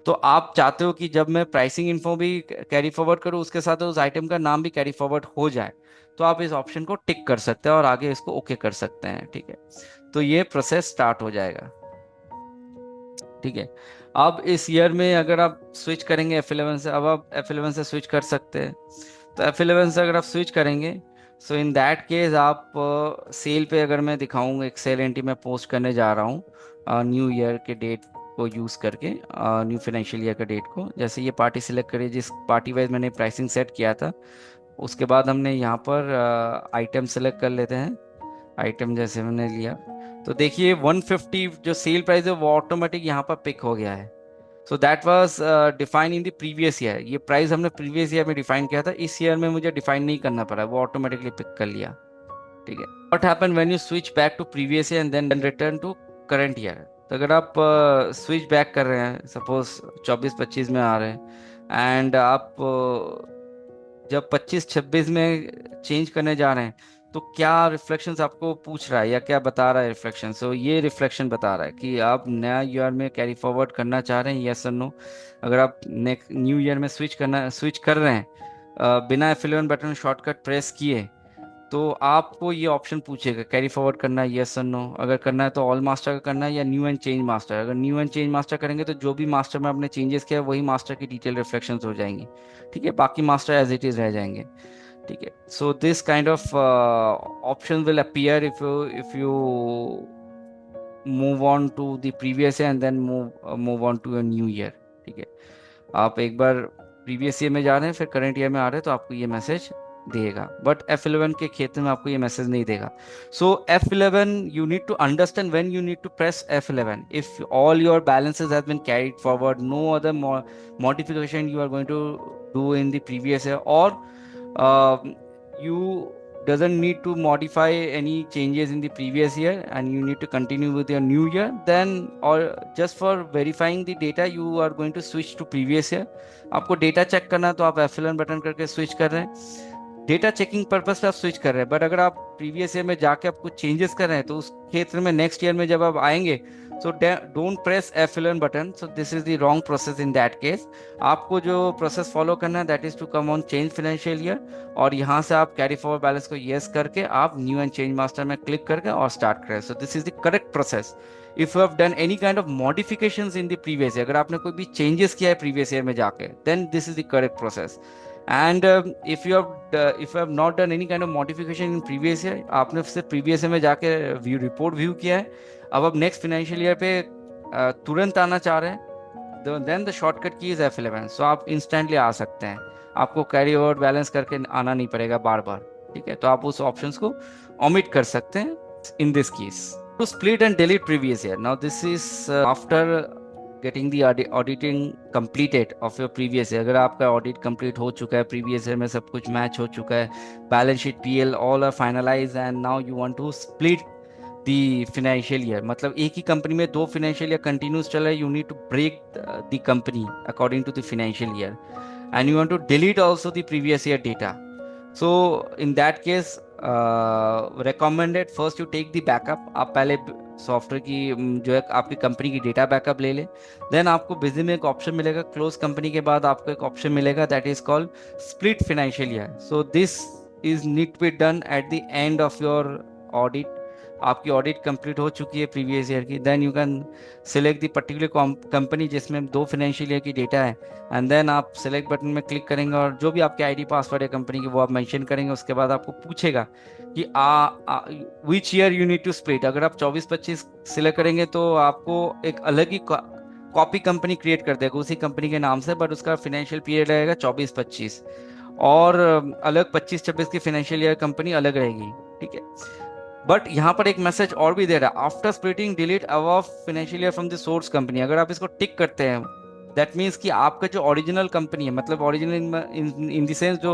तो आप चाहते हो कि जब मैं प्राइसिंग इन्फो भी कैरी फॉरवर्ड करूँ, उसके साथ उस आइटम का नाम भी कैरी फॉरवर्ड हो जाए, तो आप इस ऑप्शन को टिक कर सकते हैं और आगे इसको ओके कर सकते हैं। ठीक है, तो ये प्रोसेस स्टार्ट हो जाएगा। ठीक है, अब इस ईयर में अगर आप स्विच करेंगे F11 से, अब आप F11 से स्विच कर सकते हैं। तो F11 से अगर आप स्विच करेंगे, सो इन दैट केस आप सेल पे, अगर मैं दिखाऊंगा एक सेल एंट्री मैं पोस्ट करने जा रहा हूँ न्यू ईयर के डेट को यूज़ करके, न्यू फाइनेंशियल ईयर का डेट को। जैसे ये पार्टी सिलेक्ट करिए जिस पार्टी वाइज मैंने प्राइसिंग सेट किया था, उसके बाद हमने यहाँ पर आइटम सेलेक्ट कर लेते हैं। आइटम जैसे मैंने लिया, तो देखिए 150 जो सेल प्राइस है वो ऑटोमेटिक यहाँ पर पिक हो गया है। So that was define in the previous year. ये प्राइस हमने प्रीवियस ईयर में डिफाइन किया था, इस ईयर में मुझे डिफाइन नहीं करना पड़ा, वो ऑटोमेटिकली पिक कर लिया। ठीक है, what happen when you switch back to previous year and then return to current year. तो अगर आप स्विच बैक कर रहे हैं, सपोज 24-25 में आ रहे हैं, एंड आप जब 25-26 में चेंज करने जा रहे हैं, तो क्या रिफ्लेक्शंस आपको पूछ रहा है या क्या बता रहा है रिफ्लेक्शन? सो ये रिफ्लेक्शन बता रहा है कि आप नया ईयर में कैरी फॉरवर्ड करना चाह रहे हैं, यस और नो। अगर आप नेक्स्ट न्यू ईयर में स्विच कर रहे हैं बिना F11 बटन शॉर्टकट प्रेस किए, तो आपको ये ऑप्शन पूछेगा कैरी फॉरवर्ड करना है, यस और नो। अगर करना है तो ऑल मास्टर का करना है या न्यू एंड चेंज मास्टर। अगर न्यू एंड चेंज मास्टर करेंगे तो जो भी मास्टर में आपने चेंजेस किया है वही मास्टर की डिटेल रिफ्लेक्शंस हो जाएंगी। ठीक है, बाकी मास्टर एज इट इज रह जाएंगे। ठीक है, so this kind of option will appear if you move on to the previous year and then move on to a new year। ठीक है, आप एक बार प्रीवियस ईयर में जा रहे हैं फिर करंट ईयर में आ रहे हैं, तो आपको ये मैसेज देगा, बट F11 के क्षेत्र में आपको ये मैसेज नहीं देगा। सो F11 you need to understand when you need to press F11 if all your balances has been carried forward, no other modification you are going to do in the previous year, or you doesn't need to modify any changes in the previous year and you need to continue with your new year, then or just for verifying the data you are going to switch to previous year। आपको data check करना है तो आप F11 button करके switch कर रहे हैं, data checking purpose से आप स्विच कर रहे हैं। बट अगर आप प्रीवियस ईयर में जाके आप कुछ चेंजेस कर रहे हैं, तो उस क्षेत्र में नेक्स्ट ईयर में जब आप आएंगे, so don't press F11 button. So this is the wrong process in that case. आपको जो प्रोसेस फॉलो करना है that is to come on change financial year, और यहाँ से आप कैरी फॉरवर्ड बैलेंस को येस करके आप न्यू एंड चेंज मास्टर में क्लिक करके और स्टार्ट करें। So this is the correct process. If you have done any kind of modifications in the previous year, अगर आपने कोई भी चेंजेस किया है प्रीवियस ईयर में जाके, then this is the correct process. And if you have not done any kind of modification in previous year, आपने सिर्फ प्रीवियस ईयर में जाके व्यू किया है, अब आप नेक्स्ट फाइनेंशियल ईयर पे तुरंत आना चाह रहे हैं, देन द शॉर्टकट की इज F11। सो आप इंस्टेंटली आ सकते हैं, आपको कैरी ओवर बैलेंस करके आना नहीं पड़ेगा बार बार। ठीक है, तो आप उस ऑप्शंस को ओमिट कर सकते हैं in this case. To split and delete previous year, now this is after getting the auditing completed of your previous year. अगर आपका ऑडिट कंप्लीट हो चुका है, प्रीवियस ईयर में सब कुछ मैच हो चुका है, balance sheet PL all are finalise, and now you want to split the financial year, मतलब एक ही कंपनी में दो फाइनेंशियल ईयर कंटिन्यूस चल रहा है, you need to break the company according to the financial year, and you want to delete also the previous year data. So in that case recommended first you take the backup. आप पहले software की जो है आपकी company की data backup ले ले. Then आपको बिजली में एक ऑप्शन मिलेगा, क्लोज कंपनी के बाद आपको एक ऑप्शन मिलेगा that is called split financial year. So this is need to be done at the end of your audit. आपकी ऑडिट कंप्लीट हो चुकी है प्रीवियस ईयर की, then you can select the particular company जिसमें 2 financial year की data है, and then आप select button में क्लिक करेंगे और जो भी आपके आईडी पासवर्ड है कंपनी की वो आप मेंशन करेंगे. उसके बाद आपको पूछेगा कि which year you need to split. अगर आप 24-25 सिलेक्ट करेंगे तो आपको एक अलग ही कॉपी कंपनी क्रिएट कर देगा उसी कंपनी के नाम से, बट उसका फाइनेंशियल पीरियड रहेगा 24-25, और अलग 25-26 की फाइनेंशियल ईयर कंपनी अलग रहेगी. ठीक है, बट यहाँ पर एक मैसेज और भी दे रहा है, after splitting delete above financial year from the source company. अगर आप इसको टिक करते हैं दैट मीन्स कि आपका जो ओरिजिनल कंपनी है, मतलब ओरिजिनल इन द सेंस जो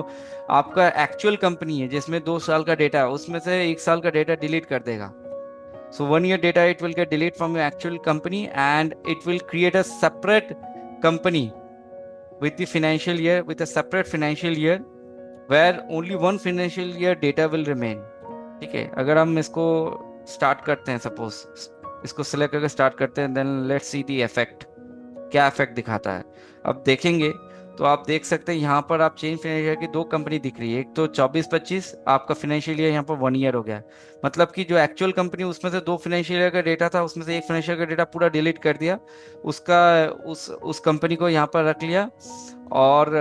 आपका एक्चुअल कंपनी है जिसमें 2 साल का डेटा है, उसमें से 1 साल का डेटा डिलीट कर देगा. सो 1 year data it will get delete from your actual company and it will create a separate company with the financial year, with a separate financial year where only one financial year data will remain. ठीक है, अगर हम इसको start करते हैं, suppose इसको select करके start करते हैं, then let's see the effect, क्या इफेक्ट दिखाता है. अब देखेंगे तो आप देख सकते हैं यहाँ पर आप चेंज फाइनेंशियल की 2 कंपनी दिख रही है. एक तो 24-25 आपका फाइनेंशियल ईयर यहाँ पर 1 year हो गया, मतलब कि जो एक्चुअल कंपनी उसमें से 2 फाइनेंशियल ईयर का डेटा था, उसमें से एक फाइनेंशियल का डेटा पूरा डिलीट कर दिया, उसका उस कंपनी को यहाँ पर रख लिया, और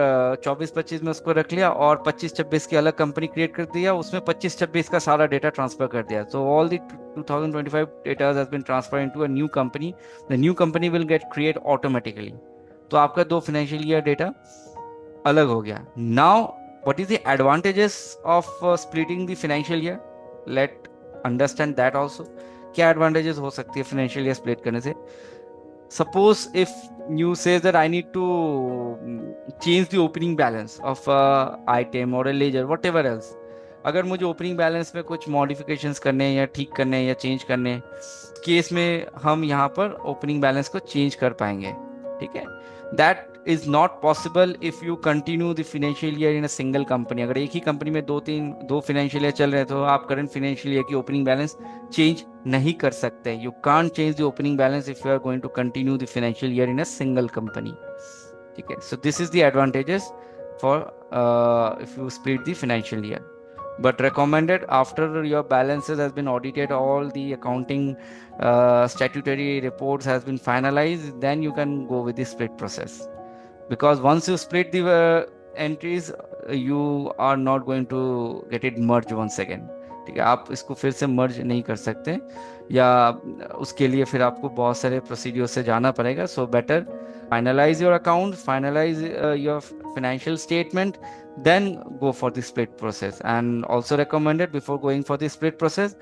24-25 में उसको रख लिया, और 25-26 की अलग कंपनी क्रिएट कर दिया, उसमें 25-26 का सारा डेटा ट्रांसफर कर दिया. So all the 2025 data has been transfer into a new company. The new company will get create automatically. तो आपका 2 फाइनेंशियल ईयर डेटा अलग हो गया. Now what is the advantages of splitting the financial year, let understand that also. क्या advantages हो सकती है financial year split करने से. Suppose if you say that I need to change the opening balance of a item or a ledger, whatever else. अगर मुझे opening balance में कुछ मॉडिफिकेशंस करने हैं या ठीक करने हैं या चेंज करने हैं, केस में हम यहाँ पर ओपनिंग बैलेंस को चेंज कर पाएंगे. ठीक है, that is not possible if you continue the financial year in a single company. अगर एक ही कंपनी में 2 फाइनेंशियल ईयर चल रहे हैं तो आप करंट फाइनेंशियल ईयर की ओपनिंग बैलेंस चेंज नहीं कर सकते. You can't change the opening balance if you are going to continue the financial year in a single company. ठीक है, so this is the advantages for if you split the financial year. But recommended after your balances has been audited, all the accounting statutory reports has been finalized, then you can go with the split process, because once you split the entries you are not going to get it merged once again. ठीक है, आप इसको फिर से मर्ज नहीं कर सकते, या उसके लिए फिर आपको बहुत सारे प्रोसीड्यूर से जाना पड़ेगा. So better finalise your account, finalise your financial statement, then go for the split process. And also recommended before going for the split process,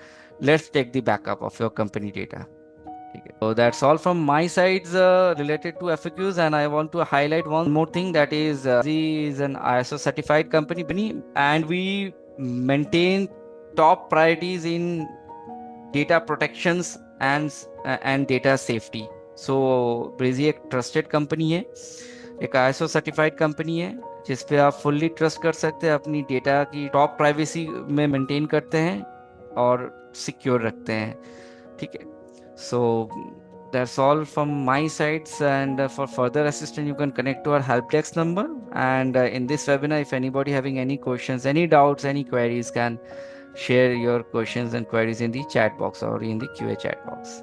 let's take the backup of your company data. Okay. So that's all from my sides related to FAQs, and I want to highlight one more thing, that is Z is an ISO certified company and we maintain top priorities in data protections and data safety. So Breezy एक trusted company है, एक ISO certified company है जिस पे आप fully trust कर सकते हैं, अपनी डेटा की टॉप प्राइवेसी में मेंटेन करते हैं और सिक्योर रखते हैं. ठीक है, so that's all from my sides, and for further assistance you can connect to our help desk number. And in this webinar if anybody having any questions, any doubts, any queries, can share your questions and queries in the chat box or in the QA chat box.